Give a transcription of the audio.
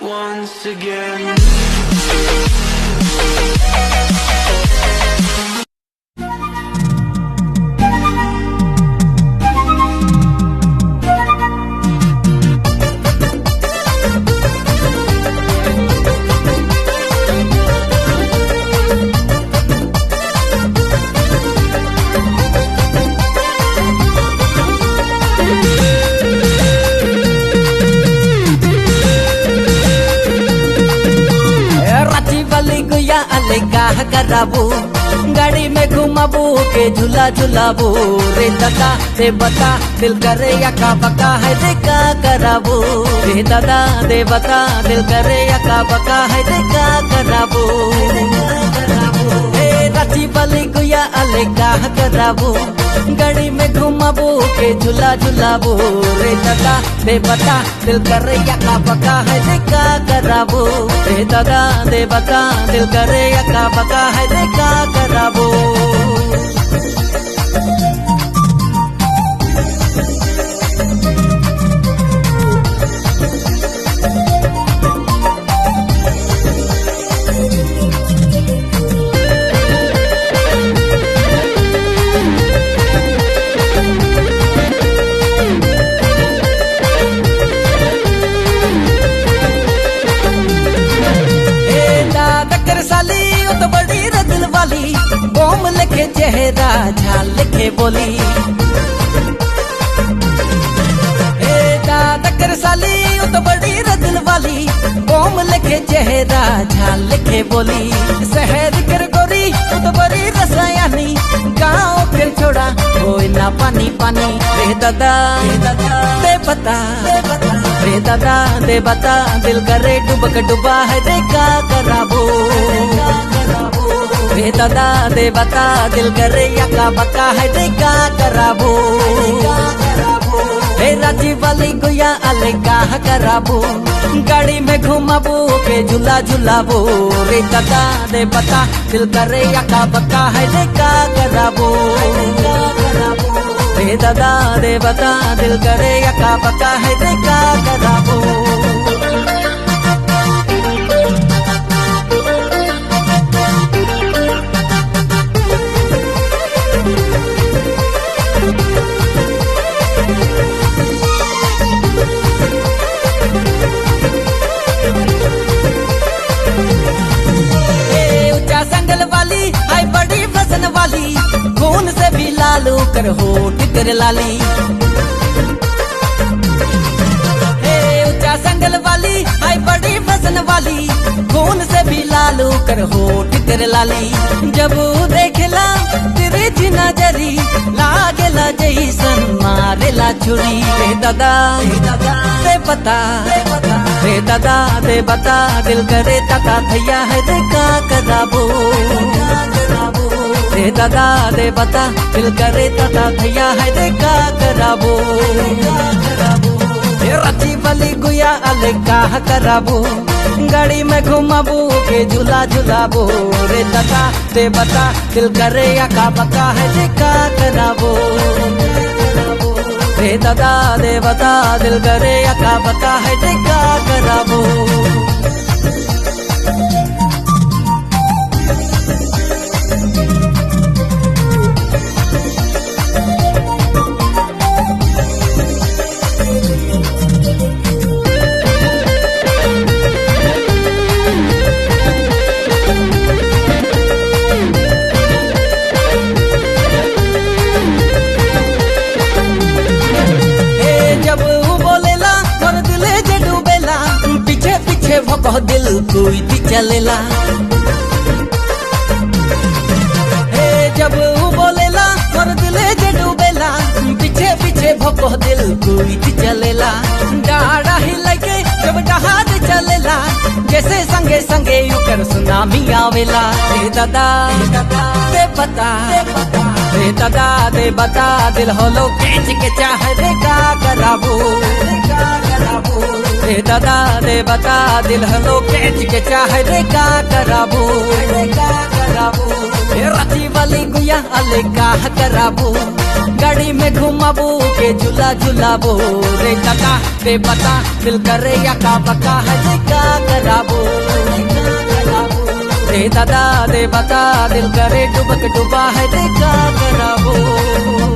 once again. काह कराबू गाड़ी में घुमाबू के झूला झूलाबू रे दादा दे बता दिल करे या का बका है दे का कराबू रे दादा दे बता दिल करे या का बका है दे का कराबू हे राची वाली गुया अले काह कराबू गाड़ी में घुमाबू के झूला झूलाबू रे दादा दे बता दिल करे या का बका है दे का कराबू रे दादा दे बता दिल करे या का बका है दे का कराबू। तो बड़ी रदिल वाली बोम लिखे चेहरा झाल लिखे बोली दादा कर साली तो बड़ी रदिल वाली बोम लिखे चेहरा झाल लिखे बोली शहर कर गोरी तो बड़ी रसायनी गाँव फिर छोड़ा कोई ना पानी पानी रे दादा दे बता रे दादा दे बता दिल करे डुबक डुबा है दे का कराबू रे दादा दे बता दिल करे या का बका है दे का कराबू हे राजी वाली गुया अले काह कराबू गाड़ी में घुमाबू के झूला झूलाबू रे दादा दे बता दिल करे या का बका है दे का कराबू रे दादा दे बता दिल करे या का बका है दे का कराबू। वाली खून से भी लालू कर होठ कर लाली ऊंचा संगल वाली आई बड़ी वजन वाली खून से भी लालू कर होठ कर लाली जब देखेला तेरे जी नजरी लागेला जैसन मारेला छुरी रे दादा दे बता रे दादा दे बता दिल करे तता थैया है दे का कराबू रे दादा दे बता दिल करे तता थैया है दे का कराबू राची वाली गुया अले काह कराबू गाड़ी में घुमाबू के झूला झूलाबू रे दादा दे बता दिल करे या का बका है दे का कराबू रे दादा दे बता दिल करे या का बका है दे का कराबू। बहुत दिल कोई भी चलेला जब वो बोलेला और दिले जे डूबेला पीछे पीछे भको दिल कोई भी चलेला डाड़ा ही लगे जब जहाज चलेला जैसे संगे संगे यूकर सुनामी आवेला रे दादा दे बता रे दादा दे बता दिल होलो केच के चाह रे का कराबू रे दादा दे बता दिल हलो केच के चाह रे का कराबू राची वाली गुया अले काह कराबू गाड़ी में घुमाबू के झूला झूलाबू रे दादा दे बता दिल करे या का बका है रे का दे दादा दे बता, दिल करे डुबक डुबा है, दे का करावो।